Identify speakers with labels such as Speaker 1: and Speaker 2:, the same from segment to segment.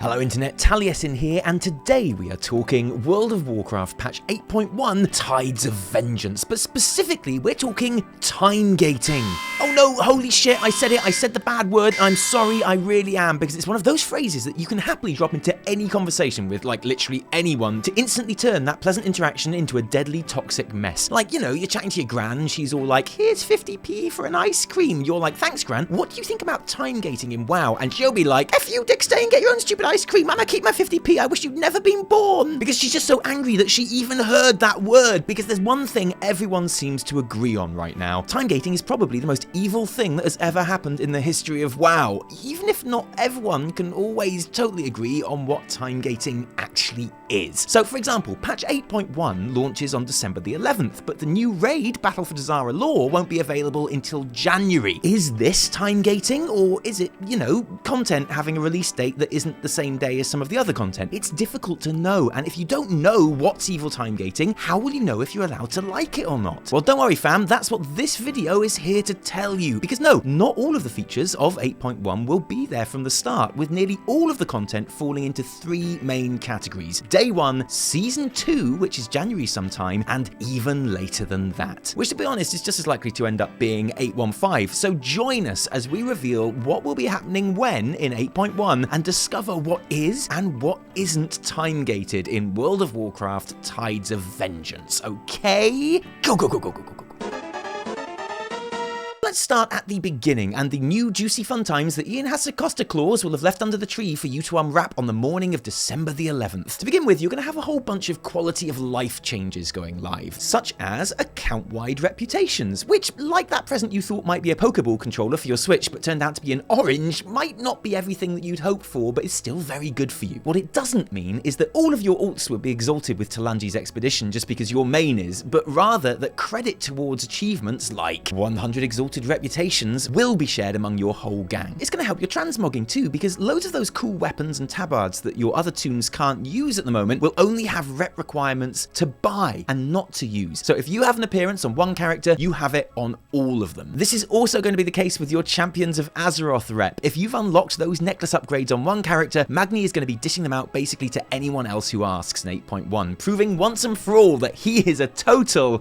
Speaker 1: Hello Internet, Taliesin here, and today we are talking World of Warcraft patch 8.1 Tides of Vengeance, but specifically we're talking time gating. Oh no, holy shit, I said it, I said the bad word, I'm sorry, I really am, because it's one of those phrases that you can happily drop into any conversation with, like literally anyone, to instantly turn that pleasant interaction into a deadly toxic mess. Like, you know, you're chatting to your gran and she's all like, here's 50p for an ice cream. You're like, thanks gran, what do you think about time gating in WoW? And she'll be like, F you dick, stay and get your own stupid ice cream, I'ma keep my 50p, I wish you'd never been born. Because she's just so angry that she even heard that word, because there's one thing everyone seems to agree on right now. Time gating is probably the most evil thing that has ever happened in the history of WoW, even if not everyone can always totally agree on what time gating actually is. So for example, patch 8.1 launches on December the 11th, but the new raid, Battle of Dazar'alor, won't be available until January. Is this time gating, or is it, you know, content having a release date that isn't the same day as some of the other content? It's difficult to know, and if you don't know what's evil time gating, how will you know if you're allowed to like it or not? Well, don't worry fam, that's what this video is here to tell you, because no, not all of the features of 8.1 will be there from the start, with nearly all of the content falling into three main categories: Day 1, Season 2, which is January sometime, and even later than that. Which, to be honest, is just as likely to end up being 8.15, so join us as we reveal what will be happening when in 8.1 and discover what is and what isn't time gated in World of Warcraft Tides of Vengeance, okay? Go, go, go, go, go, go, go. Let's start at the beginning and the new juicy fun times that Ian Hassel-Costa Claus will have left under the tree for you to unwrap on the morning of December the 11th. To begin with, you're going to have a whole bunch of quality of life changes going live, such as account-wide reputations, which, like that present you thought might be a Pokeball controller for your Switch but turned out to be an orange, might not be everything that you'd hope for, but is still very good for you. What it doesn't mean is that all of your alts will be exalted with Talanji's expedition just because your main is, but rather that credit towards achievements like 100 exalted reputations will be shared among your whole gang. It's going to help your transmogging too, because loads of those cool weapons and tabards that your other toons can't use at the moment will only have rep requirements to buy and not to use. So if you have an appearance on one character, you have it on all of them. This is also going to be the case with your Champions of Azeroth rep. If you've unlocked those necklace upgrades on one character, Magni is going to be dishing them out basically to anyone else who asks in 8.1, proving once and for all that he is a total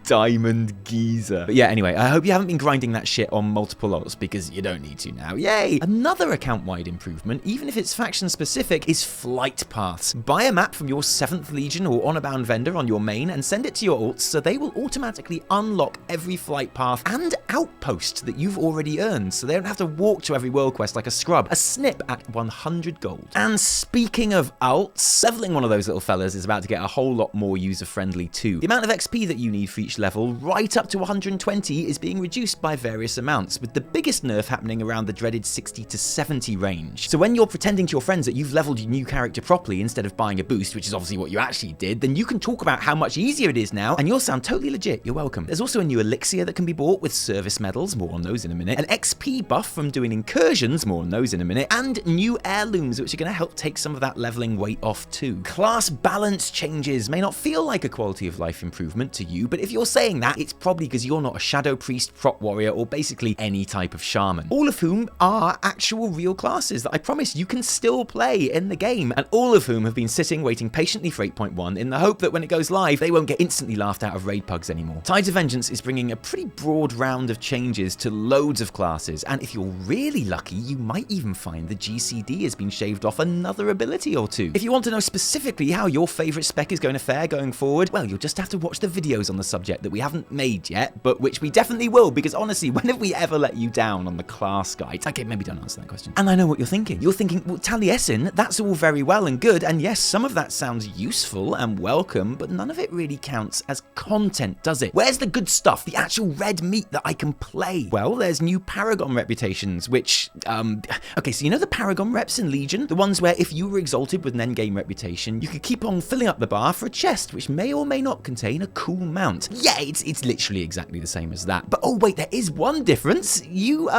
Speaker 1: diamond geezer. But yeah, anyway, I hope you haven't been grinding that shit on multiple alts, because you don't need to now. Yay! Another account-wide improvement, even if it's faction-specific, is flight paths. Buy a map from your 7th Legion or Honor-Bound vendor on your main and send it to your alts so they will automatically unlock every flight path and outpost that you've already earned, so they don't have to walk to every world quest like a scrub. A snip at 100 gold. And speaking of alts, leveling one of those little fellas is about to get a whole lot more user-friendly too. The amount of XP that you need for each level, right up to 120, is being reduced by various amounts, with the biggest nerf happening around the dreaded 60 to 70 range. So when you're pretending to your friends that you've leveled your new character properly instead of buying a boost, which is obviously what you actually did, then you can talk about how much easier it is now, and you'll sound totally legit. You're welcome. There's also a new elixir that can be bought with service medals, more on those in a minute, an XP buff from doing incursions, more on those in a minute, and new heirlooms, which are going to help take some of that leveling weight off too. Class balance changes may not feel like a quality of life improvement to you, but if you're saying that, it's probably because you're not a shadow priest, prop warrior, or basically any type of shaman, all of whom are actual real classes that I promise you can still play in the game, and all of whom have been sitting waiting patiently for 8.1 in the hope that when it goes live, they won't get instantly laughed out of raid pugs anymore. Tides of Vengeance is bringing a pretty broad round of changes to loads of classes, and if you're really lucky, you might even find the GCD has been shaved off another ability or two. If you want to know specifically how your favourite spec is going to fare going forward, well, you'll just have to watch the videos on the subject that we haven't made yet, but which we definitely will, because honestly, when have we ever let you down on the class guide? Okay, maybe don't answer that question. And I know what you're thinking. You're thinking, well, Taliesin, that's all very well and good, and yes, some of that sounds useful and welcome, but none of it really counts as content, does it? Where's the good stuff, the actual red meat that I can play? Well, there's new Paragon reputations, which, okay, so you know the Paragon reps in Legion? The ones where if you were exalted with an endgame reputation, you could keep on filling up the bar for a chest, which may or may not contain a cool cool mount. Yeah, it's literally exactly the same as that. But oh wait, there is one difference. You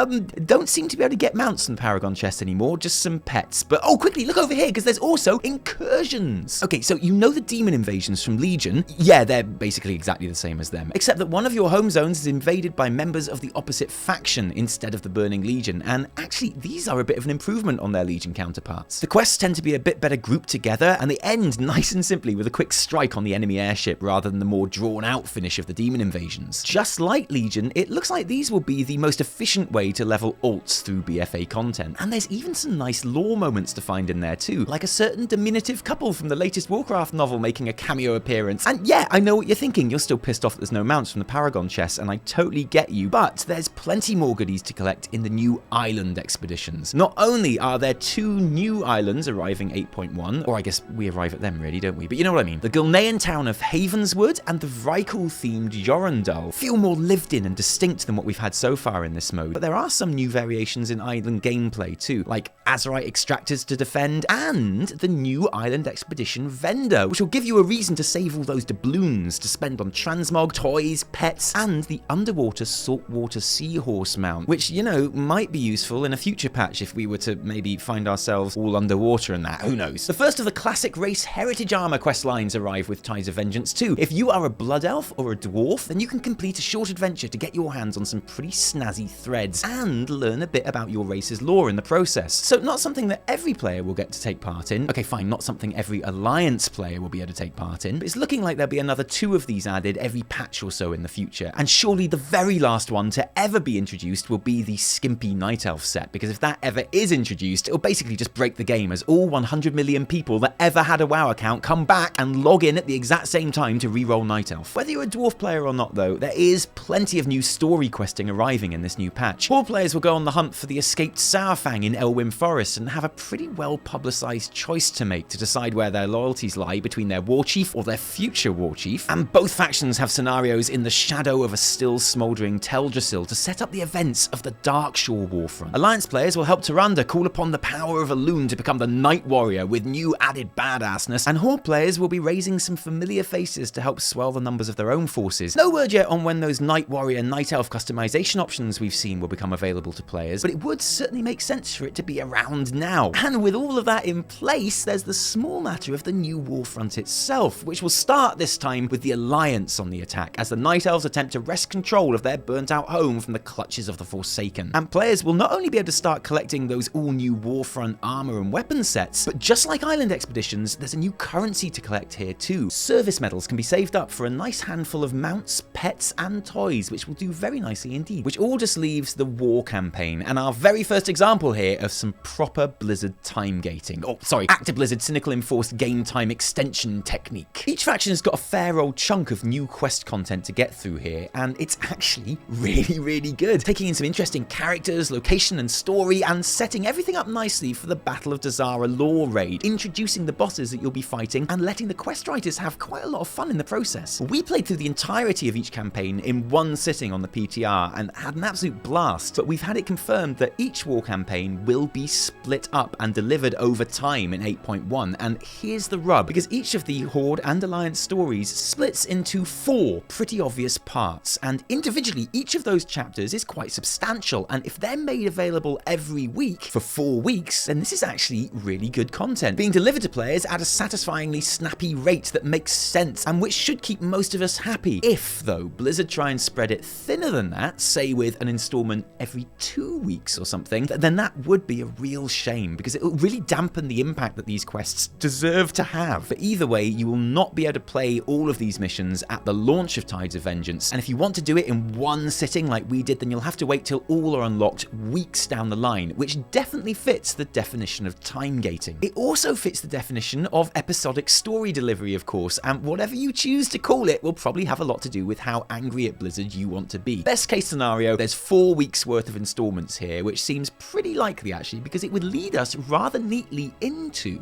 Speaker 1: don't seem to be able to get mounts in the Paragon chest anymore, just some pets. But oh, quickly, look over here, because there's also incursions. Okay, so you know the demon invasions from Legion? Yeah, they're basically exactly the same as them, except that one of your home zones is invaded by members of the opposite faction instead of the Burning Legion, and actually, these are a bit of an improvement on their Legion counterparts. The quests tend to be a bit better grouped together, and they end nice and simply with a quick strike on the enemy airship rather than the more drawn-out finish of the demon invasions. Just like Legion, it looks like these will be the most efficient way to level alts through BFA content, and there's even some nice lore moments to find in there too, like a certain diminutive couple from the latest Warcraft novel making a cameo appearance. And yeah, I know what you're thinking, you're still pissed off that there's no mounts from the Paragon chest, and I totally get you, but there's plenty more goodies to collect in the new island expeditions. Not only are there 2 new islands arriving 8.1, or I guess we arrive at them really, don't we? But you know what I mean. The Gulnean town of Havenwood and the Vrykul-themed Jorundall feel more lived in and distinct than what we've had so far in this mode, but there are some new variations in island gameplay too, like Azerite extractors to defend, and the new island expedition vendor, which will give you a reason to save all those doubloons to spend on transmog, toys, pets, and the underwater saltwater seahorse mount, which, you know, might be useful in a future patch if we were to maybe find ourselves all underwater and that, who knows. The first of the classic race heritage armor quest lines arrive with Tides of Vengeance too. If you are a blood elf or a dwarf, then you can complete a short adventure to get your hands on some pretty snazzy threads and learn a bit about your race's lore in the process. So not something that every player will get to take part in. Okay, fine, not something every Alliance player will be able to take part in, but it's looking like there'll be another 2 of these added every patch or so in the future. And surely the very last one to ever be introduced will be the Skimpy Night Elf set, because if that ever is introduced, it'll basically just break the game as all 100 million people that ever had a WoW account come back and log in at the exact same time to reroll Night Elf. Whether you're a dwarf player or not though, there is plenty of new story questing arriving in this new patch. Horde players will go on the hunt for the escaped Saurfang in Elwyn Forest and have a pretty well publicised choice to make to decide where their loyalties lie between their war chief or their future war chief, and both factions have scenarios in the shadow of a still smouldering Teldrassil to set up the events of the Darkshore Warfront. Alliance players will help Tyrande call upon the power of a loon to become the Night Warrior with new added badassness, and Horde players will be raising some familiar faces to help swell the numbers of their own forces. No word yet on when those Night Warrior Night Elf customization options we've seen will become available to players, but it would certainly make sense for it to be around now. And with all of that in place, there's the small matter of the new Warfront itself, which will start this time with the Alliance on the attack, as the Night Elves attempt to wrest control of their burnt-out home from the clutches of the Forsaken. And players will not only be able to start collecting those all-new Warfront armor and weapon sets, but just like Island Expeditions, there's a new currency to collect here too. Service medals can be saved up for a nice handful of mounts, pets, and toys, which will do very nicely indeed, which all just leaves the war campaign, and our very first example here of some proper Blizzard time gating. Oh, sorry, Active Blizzard Cynical Enforced Game Time Extension technique. Each faction has got a fair old chunk of new quest content to get through here, and it's actually really good, taking in some interesting characters, location and story, and setting everything up nicely for the Battle of Dazar'alor raid, introducing the bosses that you'll be fighting and letting the quest writers have quite a lot of fun in the process. We played through the entirety of each campaign in one sitting on the PTR and had an absolute blast, but we've had it confirmed that each war campaign will be split up and delivered over time in 8.1, and here's the rub, because each of the Horde and Alliance stories splits into 4 pretty obvious parts, and individually each of those chapters is quite substantial, and if they're made available every week for 4 weeks, then this is actually really good content, being delivered to players at a satisfyingly snappy rate that makes sense, and which should keep most of us happy. If, though, Blizzard try and spread it thinner than that, say with an installment every 2 weeks or something, then that would be a real shame, because it will really dampen the impact that these quests deserve to have. But either way, you will not be able to play all of these missions at the launch of Tides of Vengeance, and if you want to do it in one sitting like we did, then you'll have to wait till all are unlocked weeks down the line, which definitely fits the definition of time gating. It also fits the definition of episodic story delivery, of course, and whatever you choose to call it will probably have a lot to do with how angry at Blizzard you want to be. Best case scenario, there's 4 weeks worth of installments here, which seems pretty likely actually, because it would lead us rather neatly into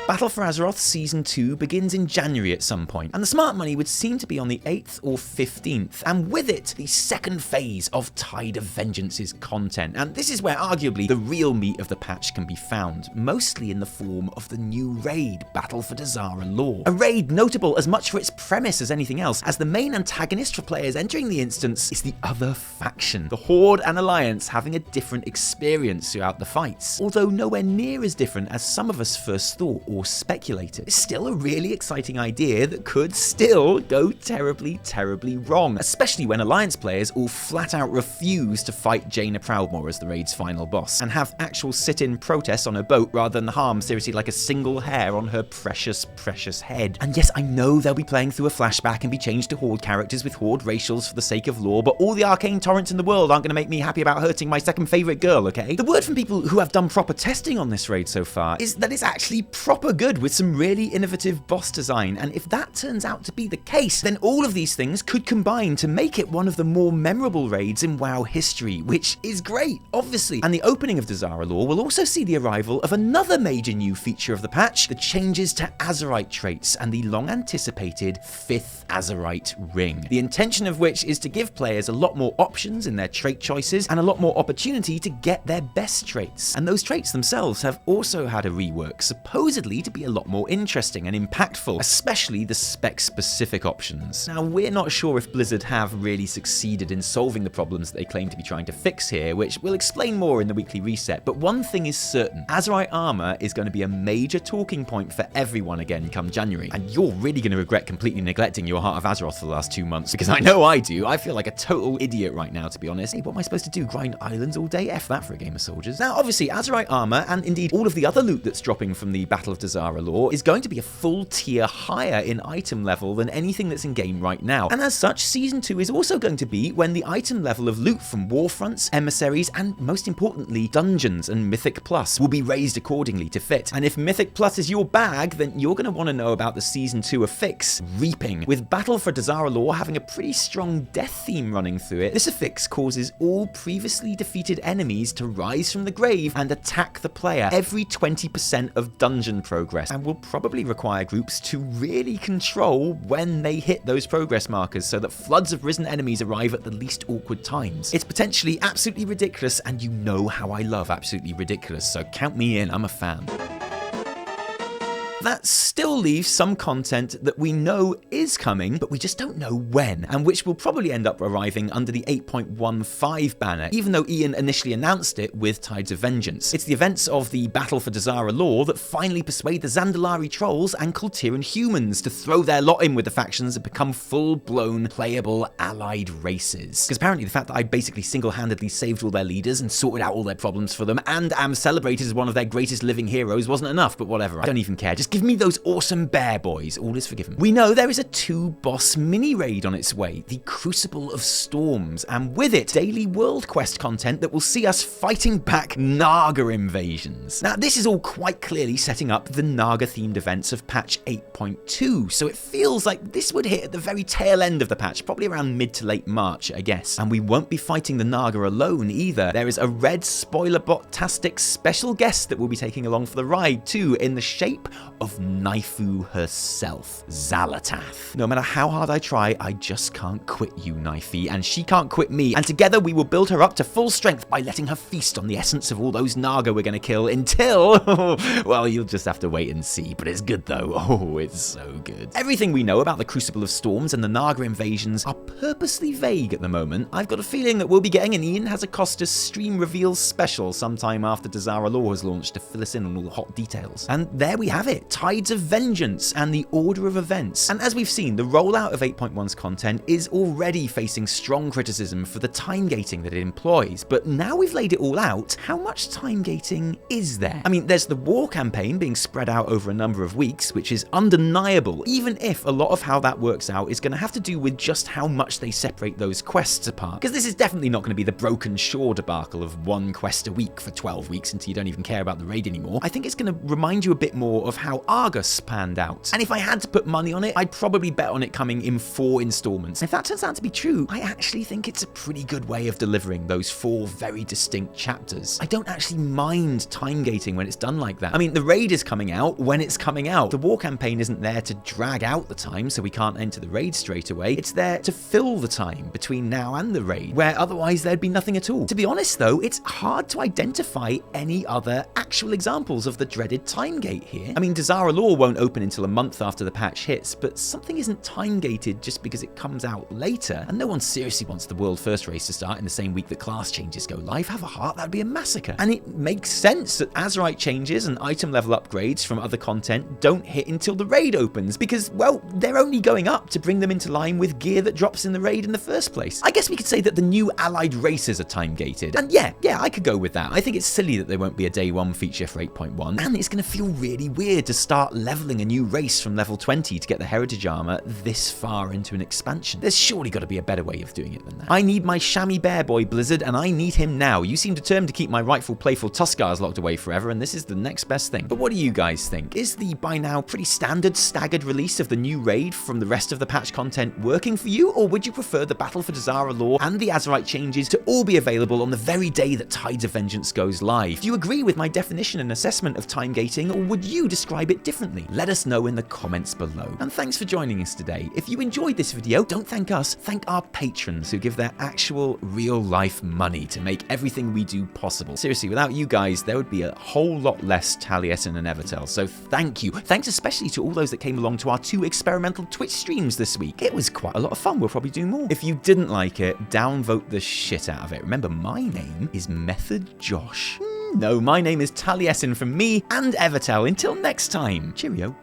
Speaker 1: Battle for Azeroth Season 2 begins in January at some point, and the smart money would seem to be on the 8th or 15th, and with it, the second phase of Tide of Vengeance's content, and this is where arguably the real meat of the patch can be found, mostly in the form of the new raid, Battle for Dazar'alor. A raid notable as much for its premise as anything else, as the main antagonist for players entering the instance is the other faction, the Horde and Alliance having a different experience throughout the fights, although nowhere near as different as some of us first thought or speculated. It's still a really exciting idea that could still go terribly, terribly wrong, especially when Alliance players all flat out refuse to fight Jaina Proudmore as the raid's final boss, and have actual sit-in protests on her boat rather than harm seriously like a single hair on her precious, precious head. And yes, I know they'll be playing through a flashback and be changed to Horde characters with Horde racials for the sake of lore, but all the arcane torrents in the world aren't going to make me happy about hurting my second favourite girl, okay? The word from people who have done proper testing on this raid so far is that it's actually proper good with some really innovative boss design, and if that turns out to be the case, then all of these things could combine to make it one of the more memorable raids in WoW history, which is great, obviously. And the opening of Dazar'alor will also see the arrival of another major new feature of the patch, the changes to Azerite traits and the long-anticipated 5th Azerite ring, the intention of which is to give players a lot more options in their trait choices and a lot more opportunity to get their best traits. And those traits themselves have also had a rework, supposedly to be a lot more interesting and impactful, especially the spec-specific options. Now, we're not sure if Blizzard have really succeeded in solving the problems that they claim to be trying to fix here, which we'll explain more in the weekly reset, but one thing is certain: Azerite armor is going to be a major talking point for everyone again come January, and you're really going to regret completely neglecting your Heart of Azeroth for the last 2 months, because I know I do. I feel like a total idiot right now, to be honest. Hey, what am I supposed to do? Grind islands all day? F that for a game of soldiers. Now, obviously, Azerite armor, and indeed all of the other loot that's dropping from the Battle of Dazar'alor, is going to be a full tier higher in item level than anything that's in game right now. And as such, Season 2 is also going to be when the item level of loot from Warfronts, emissaries, and most importantly, dungeons and Mythic Plus will be raised accordingly to fit. And if Mythic Plus is your bag, then you're going to want to know about the Season 2 affix, Reaping. With Battle for Dazar'alor having a pretty strong death theme running through it, this affix causes all previously defeated enemies to rise from the grave and attack the player every 20% of dungeon progress, and will probably require groups to really control when they hit those progress markers so that floods of risen enemies arrive at the least awkward times. It's potentially absolutely ridiculous, and you know how I love absolutely ridiculous, so count me in, I'm a fan. That still leaves some content that we know is coming, but we just don't know when, and which will probably end up arriving under the 8.15 banner, even though Ian initially announced it with Tides of Vengeance. It's the events of the Battle for Dazar'alor that finally persuade the Zandalari trolls and Kul Tiran humans to throw their lot in with the factions and become full-blown playable allied races. Because apparently the fact that I basically single-handedly saved all their leaders and sorted out all their problems for them and am celebrated as one of their greatest living heroes wasn't enough, but whatever, I don't even care. Just give me those awesome bear boys, all is forgiven. We know there is a 2-boss mini-raid on its way, the Crucible of Storms, and with it, daily world quest content that will see us fighting back Naga invasions. Now, this is all quite clearly setting up the Naga-themed events of patch 8.2, so it feels like this would hit at the very tail end of the patch, probably around mid to late March, I guess. And we won't be fighting the Naga alone either. There is a red spoiler-bot-tastic special guest that we'll be taking along for the ride too, in the shape of Knaifu herself, Xal'atath. No matter how hard I try, I just can't quit you, Knaifu, and she can't quit me, and together we will build her up to full strength by letting her feast on the essence of all those Naga we're gonna kill until, well, you'll just have to wait and see, but it's good though. Oh, it's so good. Everything we know about the Crucible of Storms and the Naga invasions are purposely vague at the moment. I've got a feeling that we'll be getting an Ian Has a Costas stream reveals special sometime after Dazar'alor has launched to fill us in on all the hot details. And there we have it. Tides of Vengeance and the order of events. And as we've seen, the rollout of 8.1's content is already facing strong criticism for the time gating that it employs, but now we've laid it all out, how much time gating is there? I mean, there's the war campaign being spread out over a number of weeks, which is undeniable, even if a lot of how that works out is going to have to do with just how much they separate those quests apart, because this is definitely not going to be the Broken Shore debacle of one quest a week for 12 weeks until you don't even care about the raid anymore. I think it's going to remind you a bit more of how how Argus panned out. And if I had to put money on it, I'd probably bet on it coming in 4 installments. And if that turns out to be true, I actually think it's a pretty good way of delivering those 4 very distinct chapters. I don't actually mind time gating when it's done like that. I mean, the raid is coming out when it's coming out. The war campaign isn't there to drag out the time so we can't enter the raid straight away. It's there to fill the time between now and the raid, where otherwise there'd be nothing at all. To be honest though, it's hard to identify any other actual examples of the dreaded time gate here. I mean, Dazar'alor won't open until a month after the patch hits, but something isn't time gated just because it comes out later, and no one seriously wants the world first race to start in the same week that class changes go live. Have a heart, that'd be a massacre. And it makes sense that Azerite changes and item level upgrades from other content don't hit until the raid opens, because, well, they're only going up to bring them into line with gear that drops in the raid in the first place. I guess we could say that the new allied races are time gated, and yeah, I could go with that. I think it's silly that there won't be a day 1 feature for 8.1, and it's going to feel really weird to start leveling a new race from level 20 to get the heritage armor this far into an expansion. There's surely got to be a better way of doing it than that. I need my chamois bear boy, Blizzard, and I need him now. You seem determined to keep my rightful playful Tuskars locked away forever, and this is the next best thing. But what do you guys think? Is the by now pretty standard staggered release of the new raid from the rest of the patch content working for you, or would you prefer the Battle for Dazar'alor and the Azerite changes to all be available on the very day that Tides of Vengeance goes live? Do you agree with my definition and assessment of time gating, or would you describe it differently? Let us know in the comments below. And thanks for joining us today. If you enjoyed this video, don't thank us, thank our patrons who give their actual real life money to make everything we do possible. Seriously, without you guys, there would be a whole lot less Taliesin and Evertel, so thank you. Thanks especially to all those that came along to our 2 experimental Twitch streams this week. It was quite a lot of fun. We'll probably do more. If you didn't like it, downvote the shit out of it. Remember, my name is Method Josh. No, my name is Taliesin from me and Evertel. Until next time, cheerio.